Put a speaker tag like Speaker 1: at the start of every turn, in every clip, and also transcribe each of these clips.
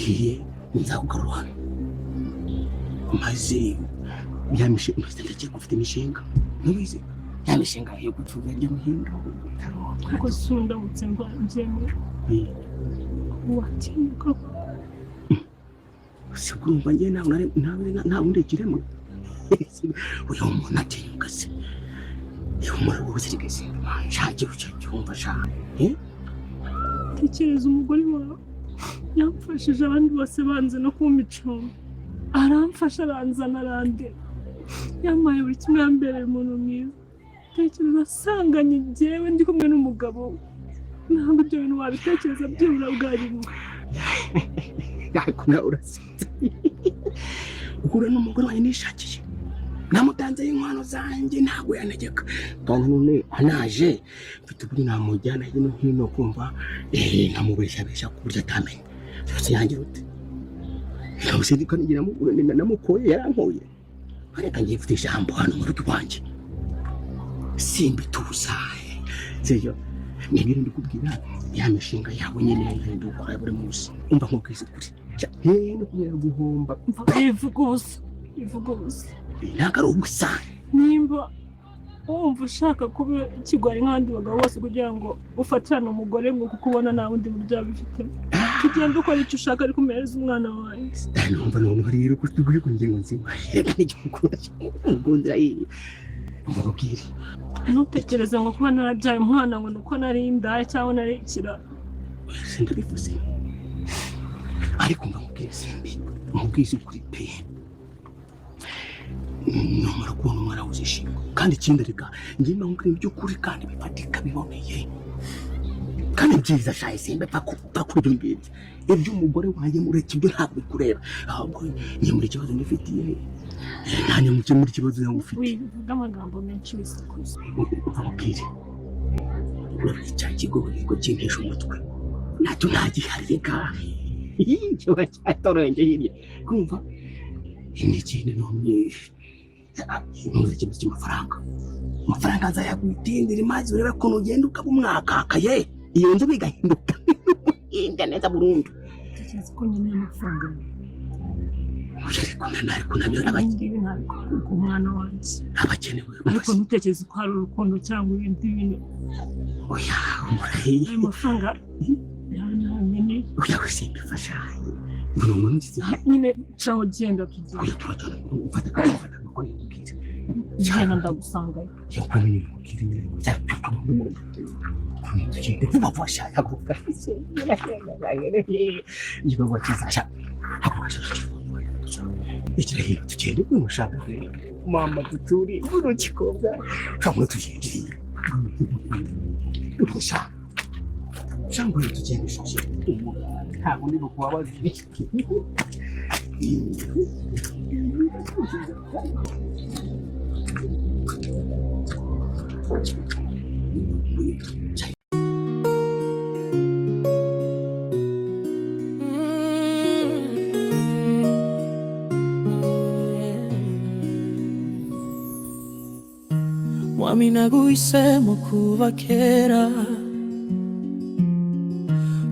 Speaker 1: ngiye nzakugarura maze yamishe ndagiye gufite imishinga ntubizi yamishinga yo gucuruza ry'umuhindo
Speaker 2: kuko sundamutse mbanjemo watinyuka
Speaker 1: sikurumva ngiye nawe ndekiremo uyu muntu atinyuka se umara ubuzirigeze nshakira cyumva shaka
Speaker 2: tekereza umugore wawe yamfashije abandi bose banze no kumicunga aramfasha aranzana arande yamaye buri kimwe yambereye umuntu mwiza tekereza asanganye njyewe ndi kumwe n'umugabo ntabwo ibyo bintu wabitekereza byibura bwarimwe
Speaker 1: ariko nawe urasinze uhura n'umugore wawe nishakiye namutanze inkwano zanjye ntabwo yanegeka kandi none anaje mfite ukuri namujyana hino hino kumva namubeshabesha ku buryo atamenye byose yangira ute ntabwo ngira namukoye yarankoye areka ngiye mfite ijambo hano mu rugo rwanjye simbituza seyo nibiri ndikubwira ya mishinga yawe nyine ndukora buri munsi umva nkubwiza kuri no kubera guhomba
Speaker 2: ivuga gusa
Speaker 1: ntabwo ari ubusa
Speaker 2: nimba wumva ushaka kuba ikigwari nk'abandi bagabo bose kugira ngo ufatirane umugore ngo kuko ubona nta bundi buryo abifitemo tugenda ukora icyo ushaka ariko umereza umwana wawe
Speaker 1: numva noneho rero ko tuguye ku ngingo nzima reka n'igikunda umubwire
Speaker 2: ntutekereze ngo kuba narabyaye umwana ngo ni uko nari indaya cyangwa nari ikirara
Speaker 1: sindabivuze ariko mubwize ukuri pe numara kubona umwana uzishima kandi ikindi reka njye mbabwira iby'ukuri kandi bifatika biboneye kandi byiza shaye simbe pfa kuryo ngibyo iby'umugore wanjye mureke ibyo ntabwo bikureba ahubwo njye muri kibazo nifitiye nanjye muke muri kibazo yamufite
Speaker 2: wivuga amagambo menshi wisikuza
Speaker 1: amubwire cya kigori ko kintesha umutwe nacyo ntagihariye kahe icyo cyatorenge hirya kumva n'ikindi nomyinshi ikintu cy'amafaranga nzayagutindira mazi urebe ko ugenda ukaba umwakakaye iyo nzu bigahinduka inda neza burundu
Speaker 2: tekereza ko nyine amafaranga
Speaker 1: ariko nabyo
Speaker 2: abagiye ntabwo umwana wanjye
Speaker 1: abakenewe
Speaker 2: ariko ntutekereze ko hari urukundo cyangwa ibindi bintu
Speaker 1: oya umurayi
Speaker 2: ayo mafaranga nyine
Speaker 1: oya wisimbifasha
Speaker 2: nyine caho genda tugiye
Speaker 1: ufata ko yibwira
Speaker 2: jana ndagusangayo
Speaker 1: yakwamenye mukiri tugende vuba vuba shaka kuvuga igikorwa kizasha ikira hino tugende kumushaka mama tuturi buno kikobwa kamwe tugende ushaka cyangwa tugende shashe ntabwo ndi kubabaza
Speaker 3: Mwami naguhisemo kuva kera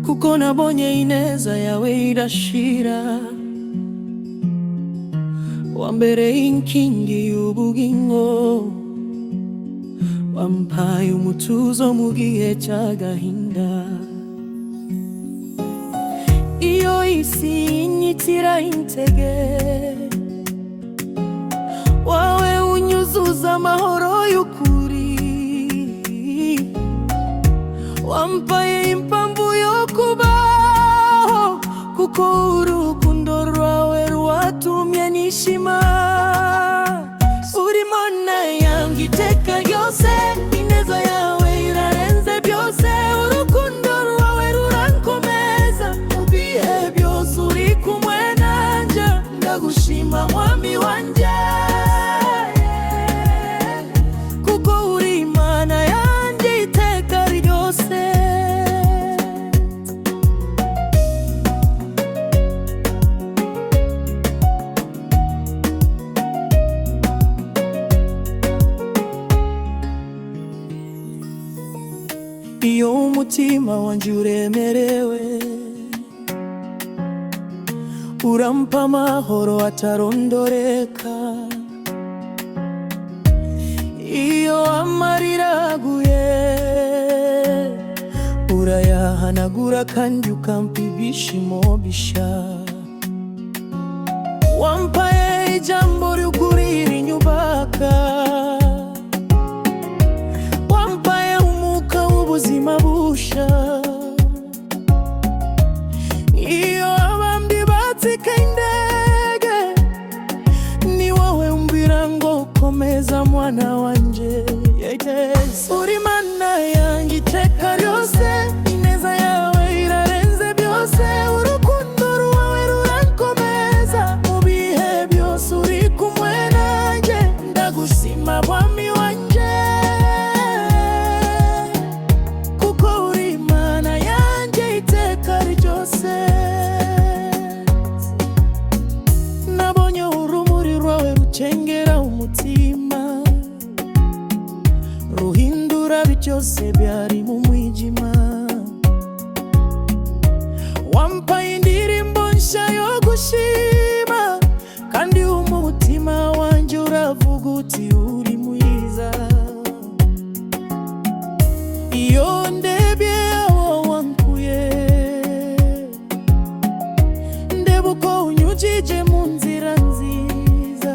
Speaker 3: kuko nabonye ineza yawe irashira wambereye inkingi y'ubugingo wampaye umutuzo mu gihe cy'agahinda iyo isi inyitira intege wawe unyuzuza amahoro y'ukuri wampaye impamvu yo kubaho kuko urukundo rwawe rwatumye nishima uri mana yanjye iteka ryose ineza yawe irarenze byose urukundo rwawe rurankomeza mu bihe byose uri kumwe nanjye ndagushima mwami wanjye kuko uri imana yanjye iteka ryose iyo umutima wanjye uremerewe urampa amahoro atarondoreka. Iyo amarira aguye urayahanagura kandi ukampa ibyishimo bishya. Wampaye ijambo ry'ukuri rinyubaka, wampaye umwuka w'ubuzima busha. Iyo abandi batsika indege, ni wowe umbwira ngo komeza mwana wanje. Yes. Uri Mana yanjye iteka ryose, ineza yawe irarenze byose. Urukundo rwawe rurankomeza, mu bihe byose uri kumwe nanjye. Ndagushima mwami wanje, kuko uri Mana yanjye iteka ryose. Nabonye urumuri rwawe rucengera umutima, ruhindura byose byari mu mwijima. Wampaye indirimbo nshya yo gushima, kandi umutima wanjye uravuga uti uri mwiza. Iyo ndebye aho wankuye, ndeba uko unyujije mu nzira nziza.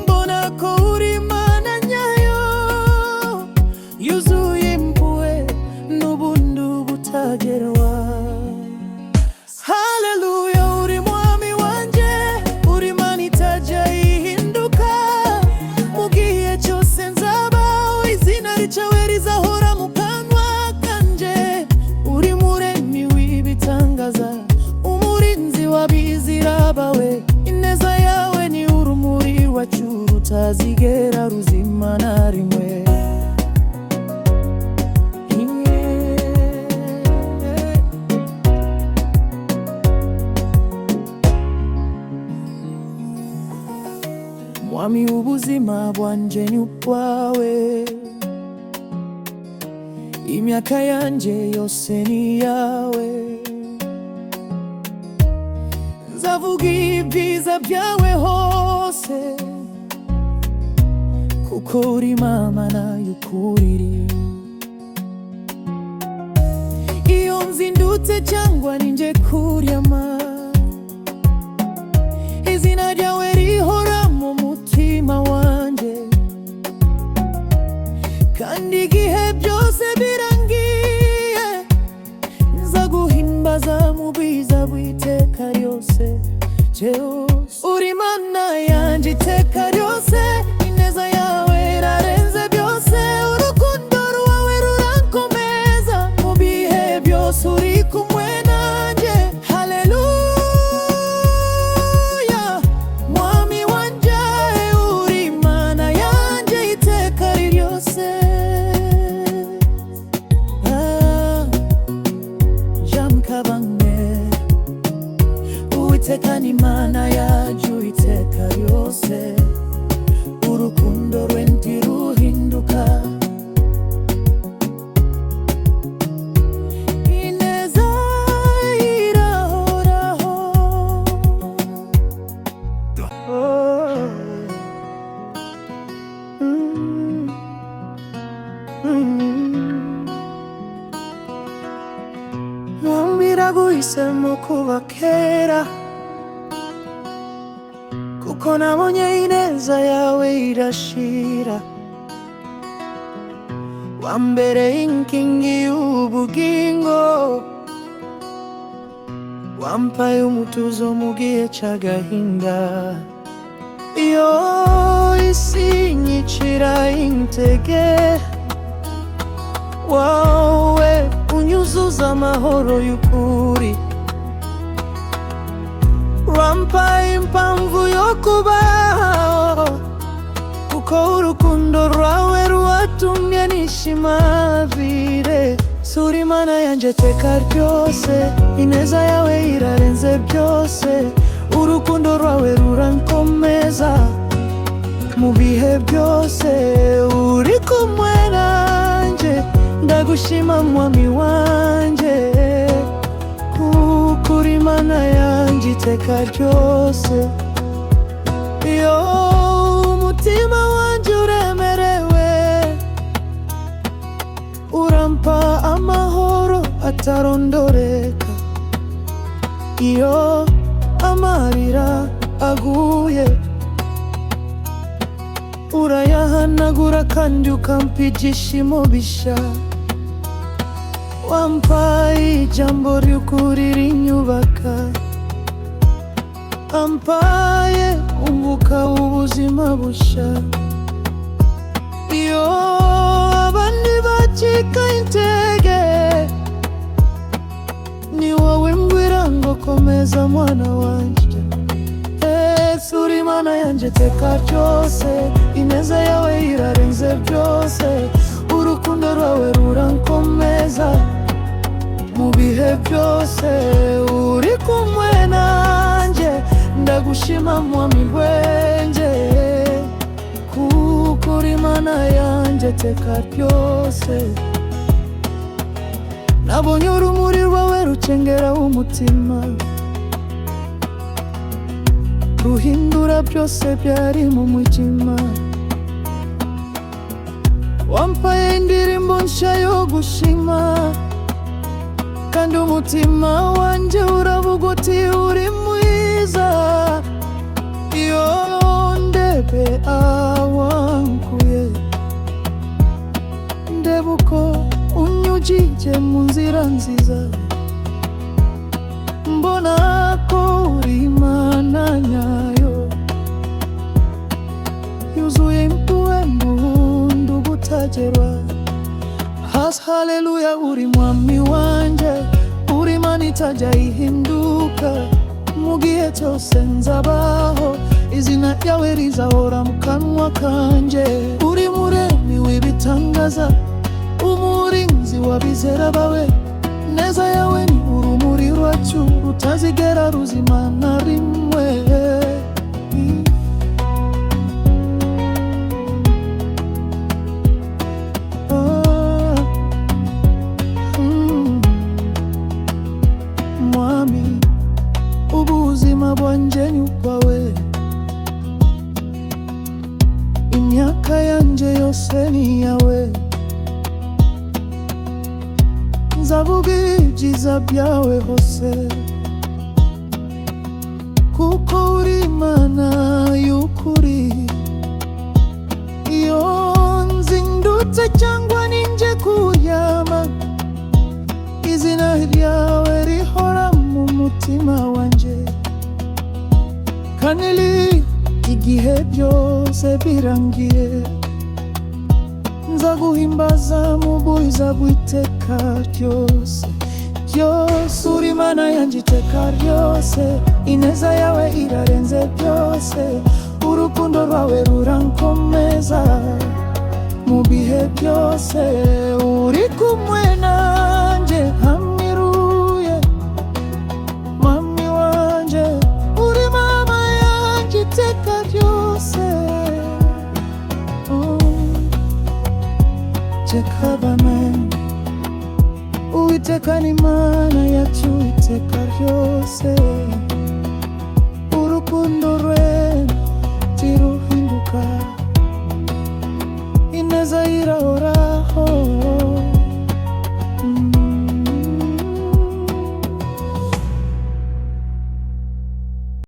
Speaker 3: Mbona ko uri Mana nyayo, yuzuye impuhwe n'ubundi butagerwa. Haleluya, uri mwami wanje, uri Mana itajya ihinduka. Mu gihe cyose nzabaho, izina ryawe rizahora mu kanwa kanje. Uri muremyi w'ibitangaza, umurinzi w'abizera bawe. Ineza yawe ni urumuri rwacu rutazigera ruzima na rimwe. Mwami ubuzima bwanje ni ubwawe, imyaka yanjye yose ni yawe. Nzavuga ibyiza byawe hose, kuko uri Mana y'ukuri. Iyo nzindutse cyangwa ninjye kuryama, izina ryawe rihora mu mutima wanjye. Kandi igihe byose birangiye, nzaguhimbaza mu bwiza bw'iteka ryose. Uri Mana yanjye iteka ryose, ineza yawe irarenze byose. Urukundo rwawe rurankomeza, mu bihe byose uri kumwe nanjye. Haleluya, mwami wanje, uri Mana yanjye iteka ryose. Jamkabange, Uwiteka ni Mana yacu iteka ryose. Urukundo rwe ntiruhinduka, ineza irahoraho. Mwambira guhisemo kuba kera, kuko nabonye ineza yawe irashira. Wambereye inkingi y'ubugingo, wampaye umutuzo mu gihe cy'agahinda. Iyo isi inyicira intege, wowe unyuzuza amahoro y'ukuri. Wampaye impamvu yo kubaho, kuko urukundo rwawe rwatumye nishima bire. Uri Mana yanjye iteka ryose, ineza yawe irarenze byose. Urukundo rwawe rurankomeza, mu bihe byose uri kumwe nanjye. Ndagushima mwami wanje, kuko kuri Mana yanjye iteka ryose. Iyo umutima wanjye uremerewe, urampa amahoro atarondoreka. Iyo amarira aguye, urayahanagura kandi ukampa ibyishimo bishya. Wampaye ijambo ry'ukuri rinyubaka, ampaye umwuka w'ubuzima bushya. Iyo abandi bacika intege, ni wowe mbwira ngo komeza mwana wanje. Yesu uri Mana yanjye iteka ryose, ineza yawe irarenze byose. Urukundo rwawe rurankomeza mu bihe byose. Uri kumwe nanjye, ndagushima mwami bwenje, kuko uri Mana yanjye iteka ryose. Nabonye urumuri rwawe rucengera umutima, ruhindura byose byari mu mwijima. Wampaye indirimbo nshya yo gushima, kandi umutima wanjye uravuga uti uri mwiza. Iyo ndebe awankuye, ndebe uko unyujije mu nzira nziza, mbona ko uri Imana nyayo, yuzuye impuhwe n'ubundi butagerwa. Haleluya, uri mwami wanjye, uri Imana itajya ihinduka. Mu gihe cyose nzabaho, izina ryawe rizahora mu kanwa kanjye. Uri muremyi w'ibitangaza, umurinzi w'abizera bawe. Neza yawe ni urumuri rwacu, rutazigera ruzima na rimwe. Mwami, ubuzima bwanjye ni ubwawe, imyaka yanjye yose ni iyawe. Nzavuga ibyiza byawe hose, kuko uri Imana y'ukuri. Iyo nzindutse cyangwa ninje kuryama, izina ryawe rihora mu mutima wanjye. Kandi igihe byose birangiye, nzaguhimbaza mu bwiza bw'iteka ryose. Ryose uri Mana yanjye iteka ryose, ineza yawe irarenze byose. Urukundo rwawe rurankomeza mu bihe byose. Uri kumwe nanjye, hamiruye mwami wanjye. Uri Mana yanjye iteka ryose. Amen. Uwiteka ni Imana yacu iteka ryose. Urukundo rwe